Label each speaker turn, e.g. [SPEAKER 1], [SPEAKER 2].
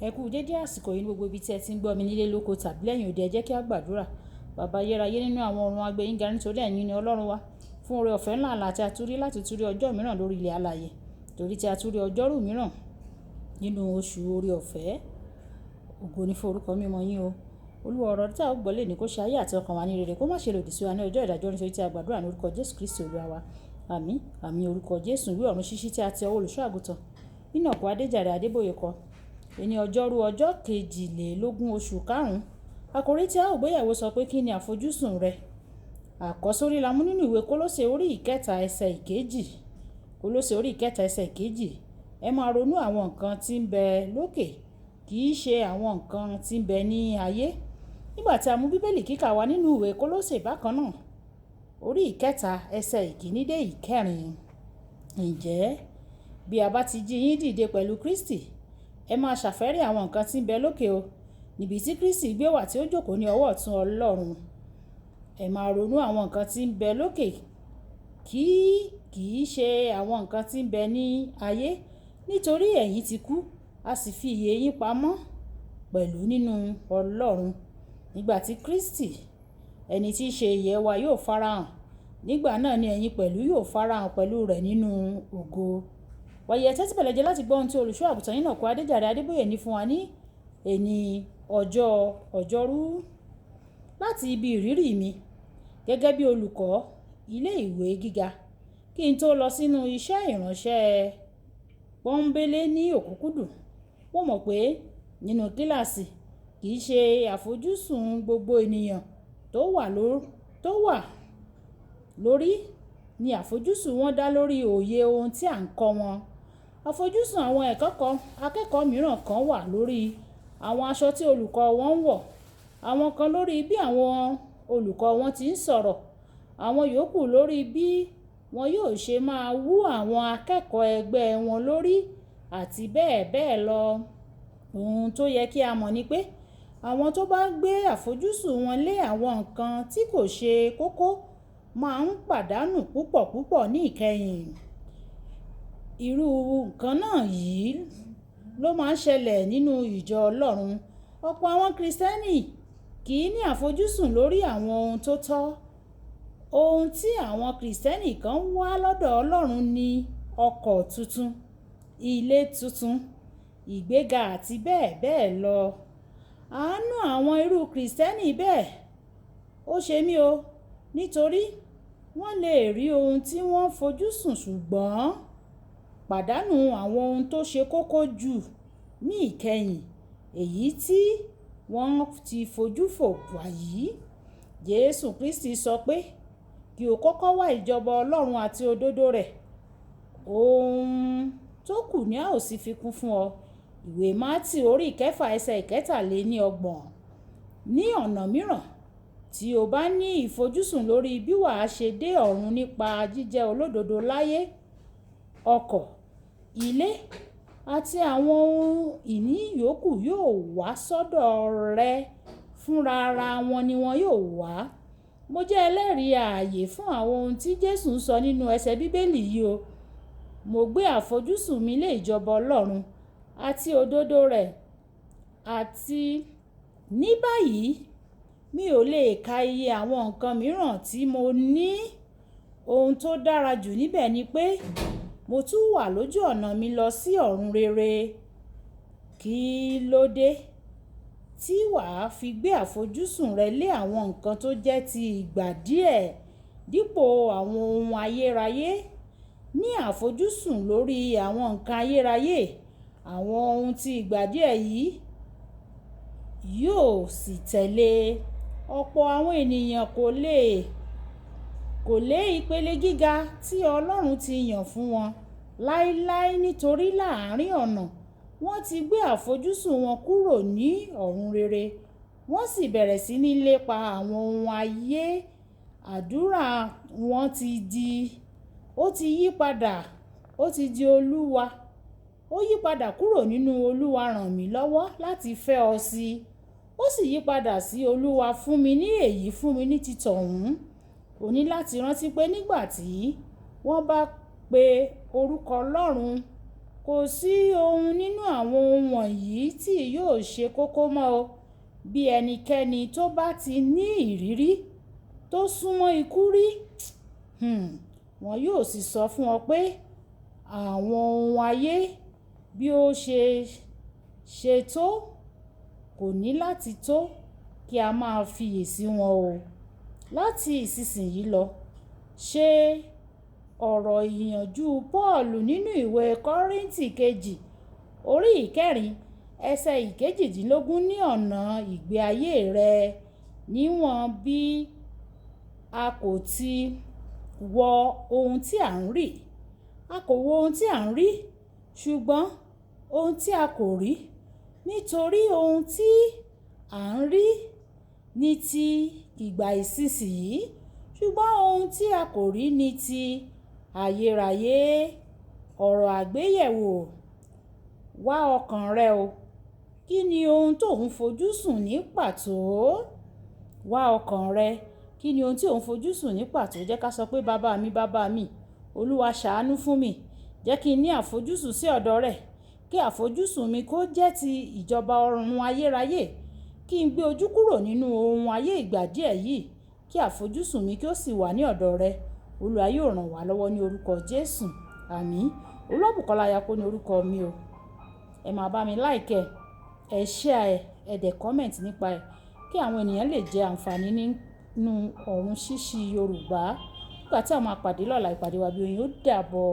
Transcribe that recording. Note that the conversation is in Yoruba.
[SPEAKER 1] Ẹ kú dédé àsìkò yìí ní gbogbo ibi tí ẹ ti ń gbọ́ mi nílé lóko tàbí lẹ́yìn òde. Ẹ jẹ́ kí a gbàdúrà. Bàbá ayérayé nínú àwọn ọ̀run, a gbé yín ga nítorí ẹ̀yin ni Ọlọ́run wa, fún oore ọ̀fẹ́ ńlá àlá tí a tún rí láti tún rí ọjọ́ mìíràn lórí ilẹ̀ alààyè, torí tí a tún rí ọjọ́rú mìíràn nínú oṣù oore ọ̀fẹ́. Ògo ni fún orúkọ mímọ́ yín o. Olúwa, ọ̀rọ̀ tí a ó gbọ́ lè ní kó ṣe ayé àti ọkàn wa ní rere, kó má ṣe lòdì sí wa ní ọjọ́ ìdájọ́, nítorí tí a gbàdúrà ní orúkọ Jésù Kristi Olúwa wa. Àmín. Àmín orúkọ Jésù. Ìwé ọ̀run ṣíṣí tí a ti ọwọ́ olùṣọ́ àgùntàn Enoch Adéjàre Adébóyè kọ. Ẹni ọjọ́rú ọjọ́ 22 oṣù karùn-ún. Àkòrí tí a ó gbéyẹ̀wò sọ pé kí ni àfojúsùn rẹ? Àkọ́sórí la mú nínú ìwé Kólósè orí ìkẹta ẹsẹ̀ ìkejì. Kólósè orí ìkẹta ẹsẹ̀ ìkejì. Ẹ máa ronú àwọn nǹkan tí ń bẹ lókè, kì í ṣe àwọn nǹkan tí ń bẹ ní ayé. Nígbà tí a mú Bíbélì kíkà wa nínú ìwé Kólósè bákan náà, orí ìkẹta ẹsẹ̀ ìkíní dé ìkẹrin. Ǹjẹ́ bí a bá ti jí yín dìde pẹ̀lú Kristi, ẹ máa ṣàfẹ́rí àwọn nǹkan tí ń bẹ lókè o, níbi tí Kristi gbé wà tí ó jókòó ní ọwọ́ ọ̀tún Ọlọ́run. Ẹ máa ronú àwọn nǹkan tí ń bẹ lókè, kì í ṣe àwọn nǹkan tí ń bẹ ní ayé, nítorí ẹ̀yin ti kú, a sì fi ìyè yín pamọ́ pẹ̀lú nínú Ọlọ́run. Nígbà tí Kristi, ẹni tí í ṣe ìyè wa, yóò farahàn, nígbà náà ni ẹ̀yin pẹ̀lú yóò farahàn pẹ̀lú rẹ̀ nínú ògo. Wàyí ẹ tẹ́tí bẹ̀lẹ̀ jẹ́ láti gbọ́ ohun tí olùṣọ́ àgùntàn Enoch Adéjàre Adébóyè ní fún wa ní ẹni ọjọ́rú. Láti ibi ìrírí mi gẹ́gẹ́ bí olùkọ́ ilé ìwé gíga, kí n tó lọ sínú iṣẹ́ ìránṣẹ́ pọ́nbélé ní òkúkúdù, mo mọ̀ pé nínú kíláàsì kì í ṣe àfojúsùn gbogbo ènìyàn tó wà lórí ni àfojúsùn wọn dá lórí òye ohun tí à ń kọ́ wọn. Àfojúsùn àwọn akẹ́kọ̀ọ́ mìíràn kan wà lórí àwọn aṣọ tí olùkọ́ wọn ń wọ̀, àwọn kan lórí bí àwọn olùkọ́ wọn ti ń sọ̀rọ̀, àwọn yòókù lórí bí wọn yóò ṣe máa wú àwọn akẹ́kọ̀ọ́ ẹgbẹ́ wọn lórí, àti bẹ́ẹ̀ bẹ́ẹ̀ lọ. Ohun tó yẹ kí a mọ̀ ni pé àwọn tó bá gbé àfojúsùn wọn lé àwọn nǹkan tí kò ṣe kókó máa ń pàdánù púpọ̀ ní ìkẹyìn. Irú nǹkan náà yìí ló máa ń ṣẹlẹ̀ nínú ìjọ Ọlọ́run. Ọ̀pọ̀ àwọn Kristẹni kì í ní àfojúsùn lórí àwọn ohun tó tọ́. Ohun tí àwọn Kristẹni kan wá lọ́dọ̀ Ọlọ́run ni ọkọ̀ tuntun, ilé tuntun, ìgbéga àti bẹ́ẹ̀ bẹ́ẹ̀ lọ. Àánú àwọn irú Kristẹni bẹ́ẹ̀ ó ṣe mí o, nítorí wọ́n lè rí ohun tí wọ́n fojúsùn ṣùgbọ́n pàdánù àwọn ohun tó ṣe kókó jù ní ìkẹyìn, èyí tí wọ́n ti fojú fò wàyí. Jésù Kristi sọ pé kí o kọ́kọ́ wá ìjọba Ọlọ́run àti òdodo rẹ̀, ohun tó kù ni a ó sì fi kún fún ọ. Ìwé Mátíù orí ìkẹfà ẹsẹ̀ ìkẹtàléníọgbọ̀n. Ní ọ̀nà mìíràn, tí o bá ní ìfojúsùn lórí bí wàá ṣe dé ọ̀run nípa jíjẹ́ olódodo láyé, ọkọ̀, ilé àti àwọn ohun ìní yòókù yóò wá sọ́dọ̀ rẹ fúnra ara wọn ni wọn yóò wá. Mo jẹ́ ẹlẹ́rìí ààyè fún àwọn ohun tí Jésù ń sọ nínú ẹsẹ̀ Bíbélì yìí o. Mo gbé àfojúsùn mi lé ìjọba Ọlọ́run àti òdodo rẹ̀, àti ní báyìí mi ò lè ka iye àwọn nǹkan mìíràn tí mo ní. Ohun tó dára jù níbẹ̀ ni pé mo tún wà lójú ọ̀nà mi lọ sí ọ̀run rere. Kí ló dé tí wàá fi gbé àfojúsùn rẹ lé àwọn nǹkan tó jẹ́ ti ìgbà díẹ̀ dípò àwọn ohun ayérayé? Ní àfojúsùn lórí àwọn nǹkan ayérayé, àwọn ohun ti ìgbà díẹ̀ yìí yóò sì tẹ̀lé. Ọ̀pọ̀ àwọn ènìyàn kò lè ìpele gíga tí Ọlọ́run ti yàn fún wọn láéláé, nítorí láàárín ọ̀nà wọ́n ti gbé àfojúsùn wọn kúrò ní ọ̀run rere, wọ́n sì bẹ̀rẹ̀ sí ní lépa àwọn ohun ayé. Àdúrà wọn ti yí padà, ó ti di Olúwa. Ó yí padà kúrò nínú Olúwa ràn mí lọ́wọ́ láti fẹ́ ọ sí, ó sì yí padà sí Olúwa fún mi ní èyí, fún mi ní títọ̀hún. O ní láti rántí pé nígbà tí wọ́n bá pe orúkọ Ọlọ́run, Kò sí ohun nínú àwọn ohun wọ̀nyí tí yóò ṣe kókó mọ́ o. Bí ẹnikẹ́ni tó bá ti ní ìrírí tó súnmọ́ ikú rí, wọn yóò sì sọ fún ọ pé àwọn ohun ayé bí ó ṣe tó kò ní láti tó kí a máa fiyèsí wọn o. Láti ìsinsìnyí lọ, ṣe ọ̀rọ̀ ìyànjú Pọ́ọ̀lù nínú ìwé Kọ́ríńtì kejì orí ìkẹrin ẹsẹ̀ ìkejìdínlógún ní ọ̀nà ìgbé ayé rẹ níwọ̀n bí a kò ti wo ohun tí à ń rí. A kò wo ohun tí à ń rí, ṣùgbọ́n ohun tí a kò rí. Nítorí ohun tí à ń rí ní ti ìgbà ìsinsìnyí, ṣùgbọ́n ohun tí a kò rí ní ti ayérayé. Ọ̀rọ̀ àgbéyẹ̀wò: wá ọkàn rẹ o. Kí ni ohun tó ń fojú sùn ní pàtó? Wá ọkàn rẹ. Kí ni ohun tí ò ń fojú sùn ní pàtó? Jẹ́ ká sọ pé bàbá mi, Olúwa ṣàánú fún mi. Jẹ́ kí n ní àfojúsùn sí ọ̀dọ̀ rẹ. Kí àfojúsùn mi kó jẹ́ ti ìjọba ọ̀run ayérayé. Kí n gbé ojú kúrò nínú ohun ayé ìgbà díẹ̀ yìí. Kí àfojúsùn mi kí ó sì wà ní ọ̀dọ̀ rẹ. Olúwa yóò ràn wá lọ́wọ́ ní orúkọ Jésù. Àmín. Olúwabùkọ́lá Ayako ní orúkọ mi o. Ẹ máa bá mi like ẹ share ẹ dẹ̀ comment nípa ẹ̀ kí àwọn ènìyàn lè jẹ àǹfààní nínú ọ̀run ṣíṣí Yorùbá. Nígbà tí a máa pàdé lọ́la, ìpàdé wa bí oyin ó dàbọ̀.